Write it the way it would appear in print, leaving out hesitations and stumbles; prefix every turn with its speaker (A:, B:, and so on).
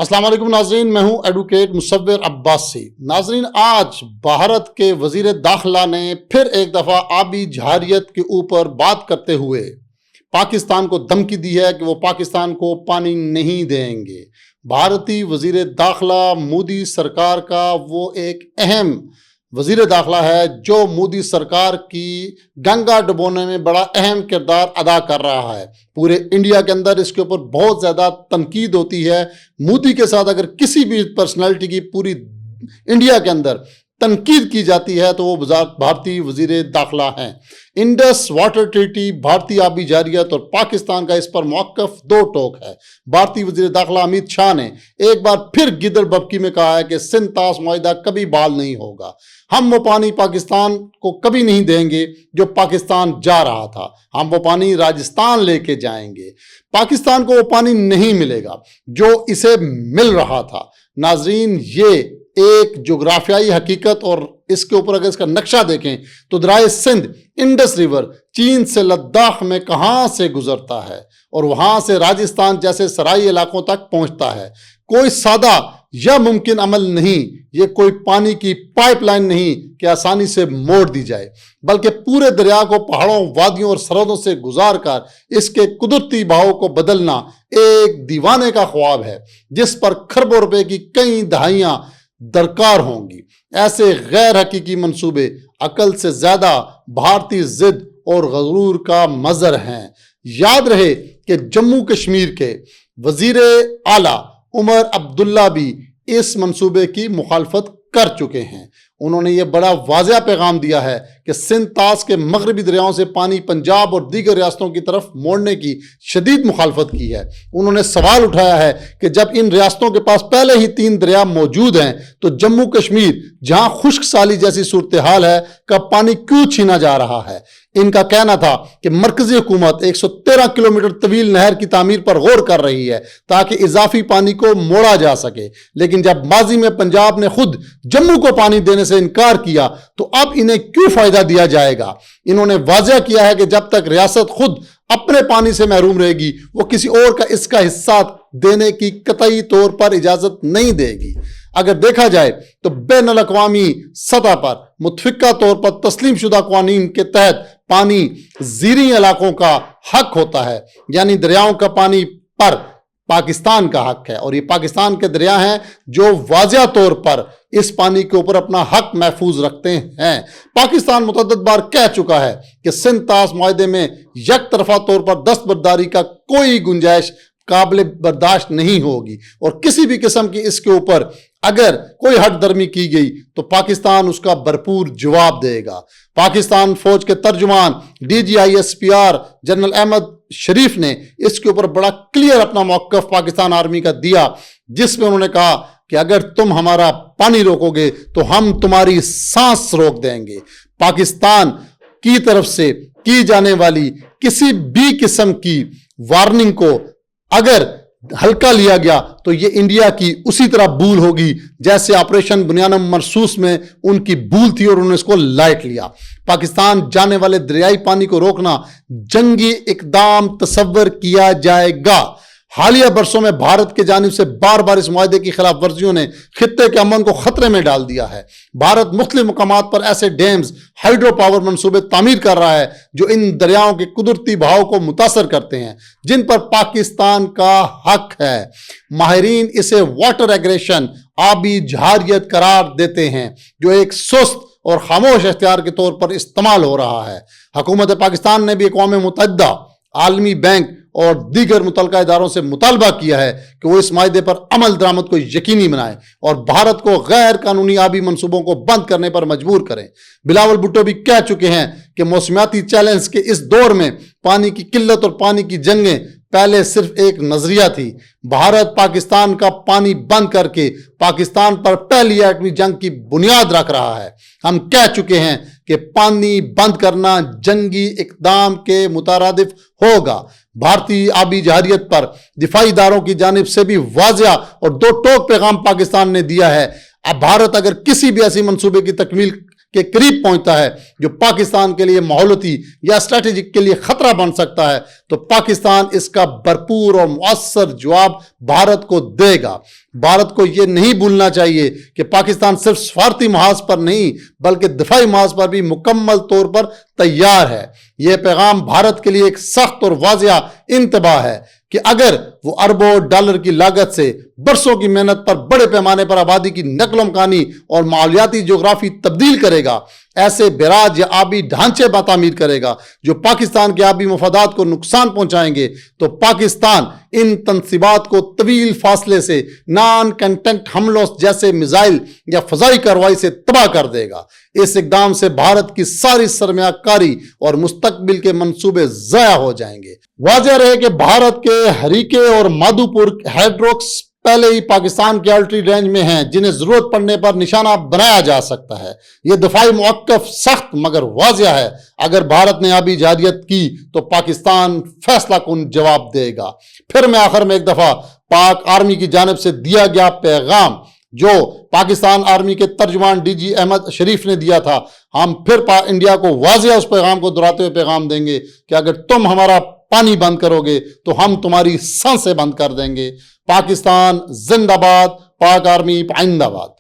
A: अस्सलाम वालेकुम नाजरीन, मैं हूं एडवोकेट मुसव्विर अब्बासी। नाजरीन, आज भारत के वजीर दाखिला ने फिर एक दफ़ा आबी जहारियत के ऊपर बात करते हुए पाकिस्तान को धमकी दी है कि वो पाकिस्तान को पानी नहीं देंगे। भारतीय वजीर दाखिला मोदी सरकार का वो एक अहम वजीर दाखिला है जो मोदी सरकार की गंगा डुबोने में बड़ा अहम किरदार अदा कर रहा है। पूरे इंडिया के अंदर इसके ऊपर बहुत ज़्यादा तनकीद होती है। मोदी के साथ अगर किसी भी पर्सनालिटी की पूरी इंडिया के अंदर तनकीद की जाती है तो वो भारतीय वजीर दाखिला हैं। इंडस वाटर ट्रीटी, भारतीय आबी जारियत और पाकिस्तान का इस पर मौक़िफ़ दो टोक है। भारतीय वजीर दाखिला अमित शाह ने एक बार फिर गिदड़ बबकी में कहा है कि सिंध ताश मुआहिदा कभी बहाल नहीं होगा। हम वो पानी पाकिस्तान को कभी नहीं देंगे जो पाकिस्तान जा रहा था, हम वो पानी राजस्थान लेके जाएंगे। पाकिस्तान को वो पानी नहीं मिलेगा जो इसे मिल रहा था। नाजरीन, ये एक जोग्राफियाई हकीकत और इसके ऊपर अगर इसका नक्शा देखें तो दरिया सिंध, इंडस रिवर चीन से लद्दाख में कहाँ से गुजरता है और वहाँ से राजस्थान जैसे सराई इलाकों तक पहुँचता है। कोई सादा या मुमकिन अमल नहीं, ये कोई पानी की पाइपलाइन नहीं कि आसानी से मोड़ दी जाए, बल्कि पूरे दरिया को पहाड़ों, वादियों और सरहदों से गुजार कर इसके कुदरती बहाव को बदलना एक दीवाने का ख्वाब है जिस पर खरबों रुपए की कई दहाइयाँ दरकार होंगी। ऐसे गैर हकीकी मंसूबे अकल से ज्यादा भारतीय जिद और गरूर का मजर हैं। याद रहे कि जम्मू कश्मीर के वजीर आला उमर अब्दुल्ला भी इस मंसूबे की मुखालफत कर चुके हैं। उन्होंने ये बड़ा वाज़ेह पैगाम दिया है कि सिंध ताश के मगरबी दरियाओं से पानी पंजाब और दीगर रियासतों की तरफ मोड़ने की शदीद मुखालफत की है। उन्होंने सवाल उठाया है कि जब इन रियासतों के पास पहले ही 3 दरिया मौजूद हैं तो जम्मू कश्मीर, जहां खुश्क साली जैसी सूरत हाल है, का पानी क्यों छीना जा रहा है। इनका कहना था कि मरकजी हुकूमत 113 किलोमीटर तवील नहर की तामीर पर गौर कर रही है ताकि इजाफी पानी को मोड़ा जा सके, लेकिन जब माजी में पंजाब ने खुद जम्मू को पानी देने से इनकार किया तो अब इन्हें क्यों फायदा दिया जाएगा। इन्होंने वाज़ेह किया है कि जब तक रियासत खुद अपने पानी से महरूम रहेगी वो किसी और का इसका हिस्सा देने की कतई तौर पर इजाजत नहीं देगी। अगर देखा जाए तो बैनुल अक़वामी सतह पर मुतफ़िक़ा तौर पर तस्लीम शुदा क़वानीन के तहत पानी ज़ीरी इलाकों का हक होता है, यानी दरियाओं का पानी पर पाकिस्तान का हक है और ये पाकिस्तान के दरिया हैं जो वाज़ेह तौर पर इस पानी के ऊपर अपना हक महफूज रखते हैं। पाकिस्तान मुतअद्दिद बार कह चुका है कि सिंध ताश मुआहिदे में एक तरफा तौर पर दस्तबरदारी का कोई गुंजाइश काबिल बर्दाश्त नहीं होगी और किसी भी किस्म की इसके ऊपर अगर कोई हट दर्मी की गई तो पाकिस्तान उसका भरपूर जवाब देगा। पाकिस्तान फौज के तर्जुमान DGISPR जनरल अहमद शरीफ ने इसके ऊपर बड़ा क्लियर अपना मौक़िफ़ पाकिस्तान आर्मी का दिया, जिसमें उन्होंने कहा कि अगर तुम हमारा पानी रोकोगे तो हम तुम्हारी सांस रोक देंगे। पाकिस्तान की तरफ से की जाने वाली किसी भी किस्म की वार्निंग को अगर हल्का लिया गया तो ये इंडिया की उसी तरह भूल होगी जैसे ऑपरेशन बुनियान मरसूस में उनकी भूल थी और उन्होंने इसको लाइट लिया। पाकिस्तान जाने वाले दरियाई पानी को रोकना जंगी इकदाम तस्वर किया जाएगा। हालिया बरसों में भारत की जानिब से बार बार इस मुआहिदे की खिलाफ वर्जियों ने खित्ते के अमन को खतरे में डाल दिया है। भारत मुख्तलिफ मुकामात पर ऐसे डैम्स, हाइड्रो पावर मनसूबे तामीर कर रहा है जो इन दरियाओं के कुदरती बहाव को मुतासर करते हैं, जिन पर पाकिस्तान का हक है। माहिरीन इसे वाटर एग्रेशन, आबी जहारियत करार देते हैं जो एक सुस्त और खामोश इख्तियार के तौर पर इस्तेमाल हो रहा है। हुकूमत पाकिस्तान ने भी अक़वाम मुत्तहिदा, आलमी बैंक और दीगर मुतल्लिका इदारों से मुतालबा किया है कि वो इस मायदे पर अमल दरामद को यकीनी बनाए और भारत को गैर कानूनी आबी मंसूबों को बंद करने पर मजबूर करें। बिलावल भुट्टो भी कह चुके हैं कि मौसमियाती चैलेंज के इस दौर में पानी की किल्लत और पानी की जंगें पहले सिर्फ एक नजरिया थी। भारत पाकिस्तान का पानी बंद करके पाकिस्तान पर पहली एटमी जंग की बुनियाद रख रहा है। हम कह चुके हैं कि पानी बंद करना जंगी इक़दाम के मुतारादिफ होगा। भारतीय आबी जहारियत पर दिफाई इदारों की जानिब से भी वाज़ेह और दो टोक पैगाम पाकिस्तान ने दिया है। अब भारत अगर किसी भी ऐसी मंसूबे की तकमील کے قریب پہنچتا ہے جو پاکستان کے لیے ماحولیاتی یا اسٹریٹجک کے لیے خطرہ بن سکتا ہے تو پاکستان اس کا بھرپور اور مؤثر جواب بھارت کو دے گا۔ بھارت کو یہ نہیں بھولنا چاہیے کہ پاکستان صرف سفارتی محاذ پر نہیں بلکہ دفاعی محاذ پر بھی مکمل طور پر تیار ہے۔ یہ پیغام بھارت کے لیے ایک سخت اور واضح انتباہ ہے کہ اگر وہ اربوں ڈالر کی لاگت سے برسوں کی محنت پر بڑے پیمانے پر آبادی کی نقل و مکانی اور ماحولیاتی جغرافی تبدیل کرے گا، ایسے بیراج یا آبی ڈھانچے تعمیر کرے گا جو پاکستان کے آبی مفادات کو نقصان پہنچائیں گے، تو پاکستان ان تنصیبات کو طویل فاصلے سے نان کنٹینٹ حملوں جیسے میزائل یا فضائی کارروائی سے تباہ کر دے گا۔ اس اقدام سے بھارت کی ساری سرمایہ کاری اور مستقبل کے منصوبے ضائع ہو جائیں گے۔ واضح رہے کہ بھارت کے ہریکے اور مادھوپور ہائیڈروکس پہلے ہی پاکستان کے آرٹلری رینج میں ہیں جنہیں ضرورت پڑنے پر نشانہ بنایا جا سکتا ہے۔ یہ دفاعی موقف سخت مگر واضح ہے۔ اگر بھارت نے آبی جارحیت کی تو پاکستان فیصلہ کن جواب دے گا۔ پھر میں آخر میں ایک دفعہ پاک آرمی کی جانب سے دیا گیا پیغام جو پاکستان آرمی کے ترجمان ڈی جی احمد شریف نے دیا تھا، ہم پھر انڈیا کو واضح اس پیغام کو دہراتے ہوئے پیغام دیں گے کہ اگر تم ہمارا پانی بند کرو گے تو ہم تمہاری سانسیں بند کر دیں گے۔ پاکستان زندہ باد، پاک آرمی پائندہ باد۔